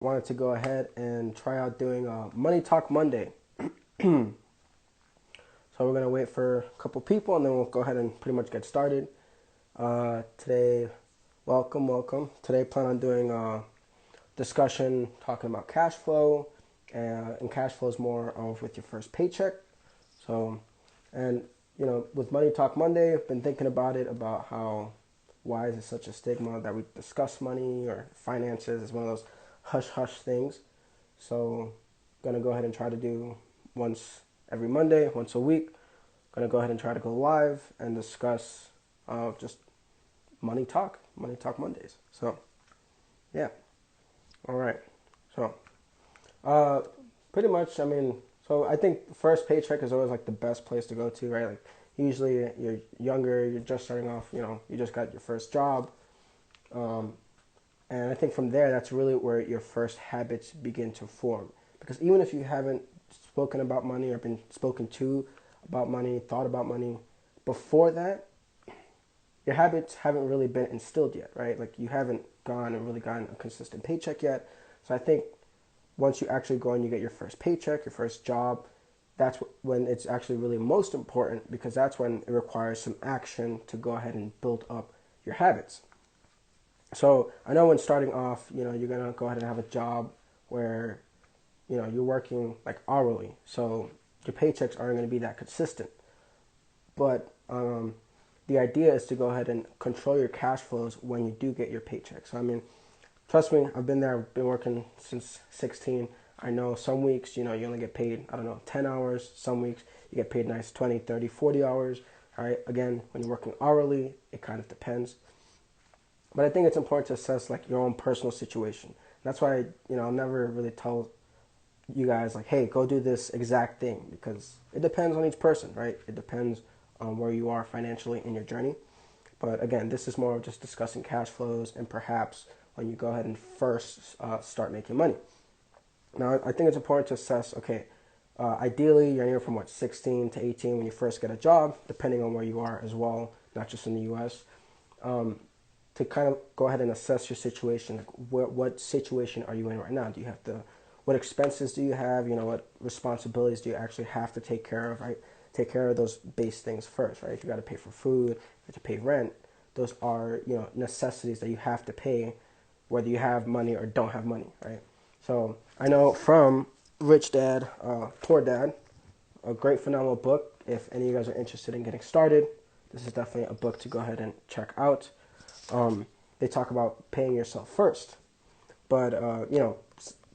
wanted to go ahead and try out doing a Money Talk Monday. So we're gonna wait for a couple people and then we'll go ahead and pretty much get started. Today, welcome. Today, plan on doing a discussion talking about cash flow, and cash flow is more of with your first paycheck. So, and with Money Talk Monday, I've been thinking about it about how why is it such a stigma that we discuss money or finances is one of those hush hush things. So gonna go ahead and try to do once every Monday, once a week. Gonna go ahead and try to go live and discuss just money talk Mondays. So yeah, all right. So pretty much, so I think first paycheck is always like the best place to go to, right? Like usually you're younger, you're just starting off, you just got your first job. And I think from there, that's really where your first habits begin to form. Because even if you haven't spoken about money or been spoken to about money, thought about money, before that, your habits haven't really been instilled yet, right? Like you haven't gone and really gotten a consistent paycheck yet. So I think once you actually go and you get your first paycheck, your first job, that's when it's actually really most important, because that's when it requires some action to go ahead and build up your habits. So I know when starting off, you're going to go ahead and have a job where, you're working like hourly. So your paychecks aren't going to be that consistent. But the idea is to go ahead and control your cash flows when you do get your paycheck. So, trust me, I've been there. I've been working since 16. I know some weeks, you only get paid, 10 hours. Some weeks you get paid nice 20, 30, 40 hours. All right. Again, when you're working hourly, it kind of depends. But I think it's important to assess like your own personal situation. That's why, I'll never really tell you guys like, hey, go do this exact thing, because it depends on each person, right? It depends on where you are financially in your journey. But again, this is more of just discussing cash flows and perhaps when you go ahead and first start making money. Now, I think it's important to assess, okay, ideally you're anywhere from 16 to 18 when you first get a job, depending on where you are as well, not just in the U.S., to kind of go ahead and assess your situation. Like what situation are you in right now? What expenses do you have? What responsibilities do you actually have to take care of, right? Take care of those base things first, right? If you got to pay for food, you have to pay rent, those are, necessities that you have to pay whether you have money or don't have money, right? So I know from Rich Dad, Poor Dad, a great phenomenal book. If any of you guys are interested in getting started, this is definitely a book to go ahead and check out. They talk about paying yourself first, but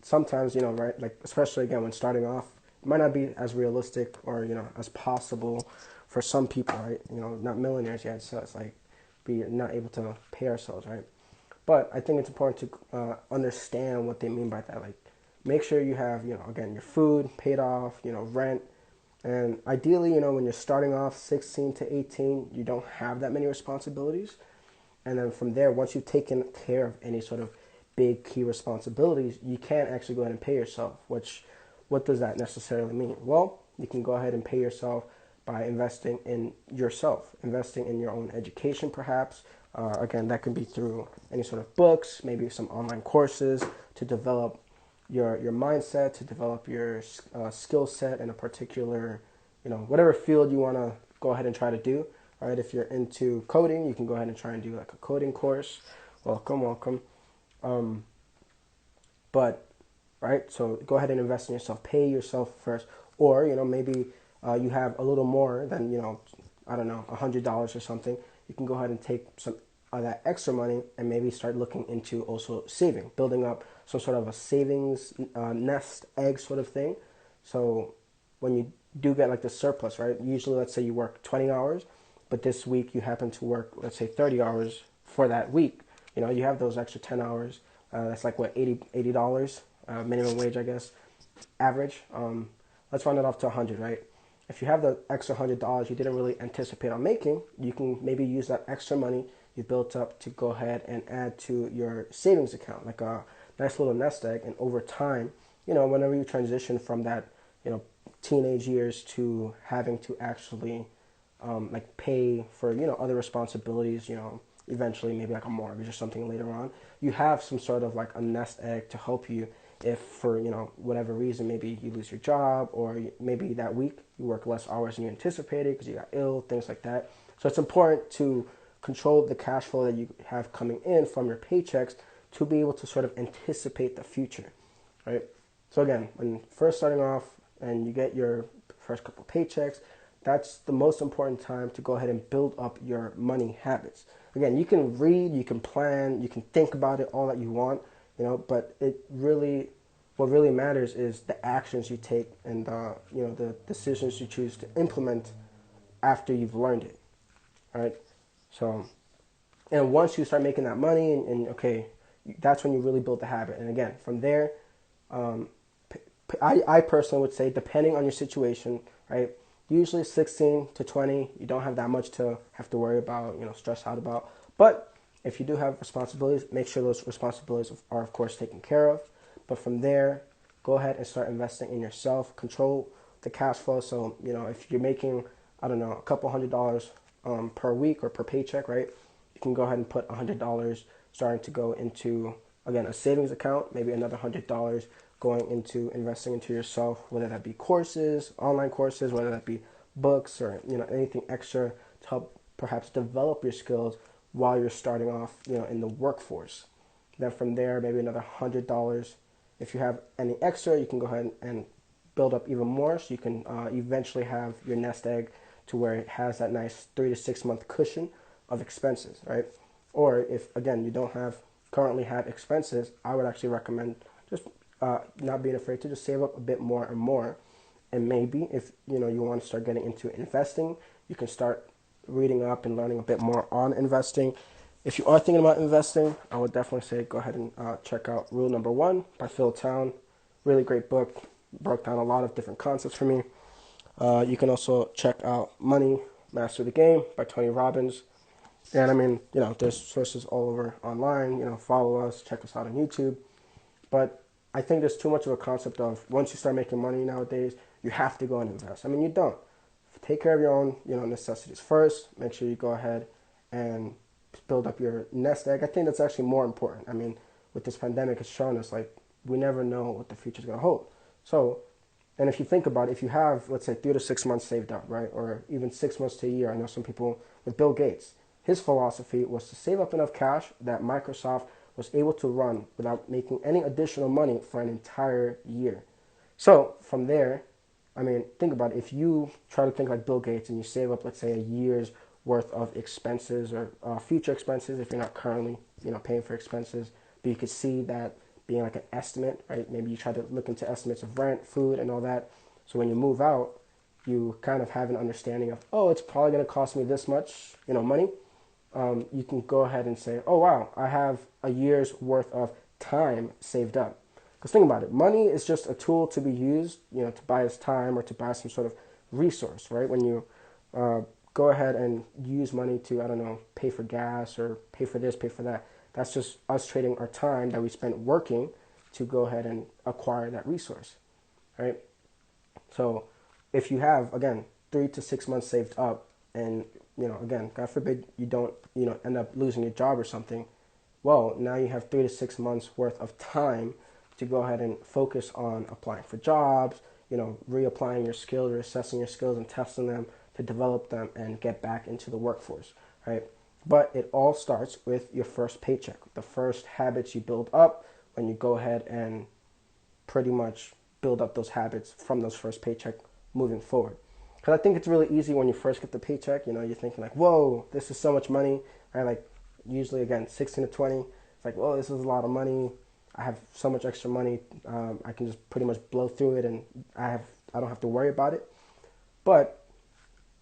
sometimes right, like especially again when starting off, it might not be as realistic or as possible for some people, right? Not millionaires yet, so it's like we're not able to pay ourselves, right? But I think it's important to understand what they mean by that. Like, make sure you have again your food paid off, rent. And ideally, when you're starting off 16 to 18, you don't have that many responsibilities. And then from there, once you've taken care of any sort of big key responsibilities, you can actually go ahead and pay yourself. What does that necessarily mean? Well, you can go ahead and pay yourself by investing in yourself, investing in your own education, perhaps. Again, that could be through any sort of books, maybe some online courses to develop your mindset, to develop your skill set in a particular, whatever field you want to go ahead and try to do. All right, if you're into coding, you can go ahead and try and do like a coding course. Welcome. But right, so go ahead and invest in yourself. Pay yourself first, or maybe you have a little more than $100 or something. You can go ahead and take some of that extra money and maybe start looking into also saving, building up some sort of a savings nest egg sort of thing. So when you do get like the surplus, right? Usually, let's say you work 20 hours, but this week you happen to work, let's say 30 hours for that week. You have those extra 10 hours. That's like what, $80 minimum wage, I guess, average. Let's round it off to 100, right? If you have the extra $100 you didn't really anticipate on making, you can maybe use that extra money you built up to go ahead and add to your savings account, like a nice little nest egg. And over time, whenever you transition from that, teenage years to having to actually like pay for other responsibilities, eventually, maybe like a mortgage or something later on, you have some sort of like a nest egg to help you if for, whatever reason, maybe you lose your job, or maybe that week you work less hours than you anticipated because you got ill, things like that. So it's important to control the cash flow that you have coming in from your paychecks to be able to sort of anticipate the future, right? So again, when first starting off and you get your first couple paychecks, that's the most important time to go ahead and build up your money habits. Again, you can read, you can plan, you can think about it all that you want, but what really matters is the actions you take and the decisions you choose to implement after you've learned it, right? So, and once you start making that money, and okay, that's when you really build the habit. And again, from there, I personally would say, depending on your situation, right? Usually 16 to 20, you don't have that much to have to worry about, stress out about. But if you do have responsibilities, make sure those responsibilities are, of course, taken care of. But from there, go ahead and start investing in yourself. Control the cash flow. So, if you're making, I don't know, a couple $100 per week or per paycheck, right? You can go ahead and put $100 starting to go into, again, a savings account, maybe another $100 going into investing into yourself, whether that be courses, online courses, whether that be books, or anything extra to help perhaps develop your skills while you're starting off, in the workforce. Then from there, maybe another $100. If you have any extra, you can go ahead and build up even more, so you can eventually have your nest egg to where it has that nice 3 to 6 month cushion of expenses, right? Or if, again, you don't currently have expenses, I would actually recommend just not being afraid to just save up a bit more and more. And maybe if you want to start getting into investing, you can start reading up and learning a bit more on investing. If you are thinking about investing, I would definitely say go ahead and check out Rule Number 1 by Phil Town. Really great book. Broke down a lot of different concepts for me. You can also check out Money, Master the Game by Tony Robbins. And I mean, there's sources all over online. Follow us, check us out on YouTube. But I think there's too much of a concept of once you start making money nowadays, you have to go and invest. I mean, you don't. Take care of your own, necessities first. Make sure you go ahead and build up your nest egg. I think that's actually more important. I mean, with this pandemic, it's shown us like we never know what the future is going to hold. So, and if you think about it, if you have, let's say, 3 to 6 months saved up, right, or even 6 months to a year, I know some people with Bill Gates, his philosophy was to save up enough cash that Microsoft was able to run without making any additional money for an entire year. So from there, I mean, think about it. If you try to think like Bill Gates and you save up, let's say, a year's worth of expenses or future expenses, if you're not currently, paying for expenses, but you could see that being like an estimate, right? Maybe you try to look into estimates of rent, food, and all that. So when you move out, you kind of have an understanding of, oh, it's probably going to cost me this much, money. You can go ahead and say, oh, wow, I have a year's worth of time saved up. Because think about it, money is just a tool to be used, to buy us time or to buy some sort of resource, right? When you go ahead and use money to, I don't know, pay for gas or pay for this, pay for that, that's just us trading our time that we spent working to go ahead and acquire that resource, right? So if you have, again, 3 to 6 months saved up and, again, God forbid you don't, end up losing your job or something, well, now you have 3 to 6 months worth of time to go ahead and focus on applying for jobs, reapplying your skills or assessing your skills and testing them to develop them and get back into the workforce, right? But it all starts with your first paycheck, the first habits you build up when you go ahead and pretty much build up those habits from those first paycheck moving forward. Because I think it's really easy when you first get the paycheck, you're thinking like, whoa, this is so much money, right? Like usually, again, 16 to 20, it's like, whoa, this is a lot of money. I have so much extra money. I can just pretty much blow through it and I don't have to worry about it. But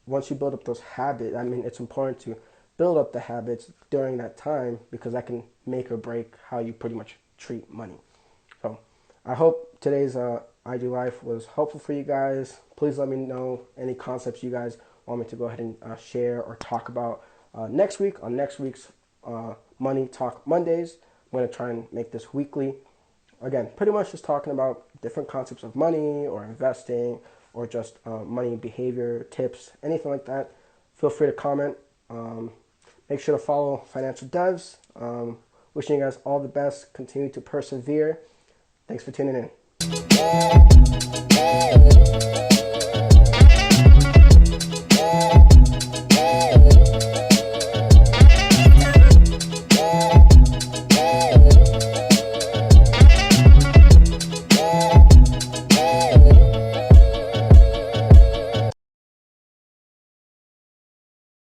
once you build up those habits, I mean, it's important to build up the habits during that time because that can make or break how you pretty much treat money. So I hope today's IG Life was helpful for you guys. Please let me know any concepts you guys want me to go ahead and share or talk about next week on next week's Money Talk Mondays. I'm going to try and make this weekly. Again, pretty much just talking about different concepts of money or investing or just money behavior, tips, anything like that. Feel free to comment. Make sure to follow Financial Devs. Wishing you guys all the best. Continue to persevere. Thanks for tuning in.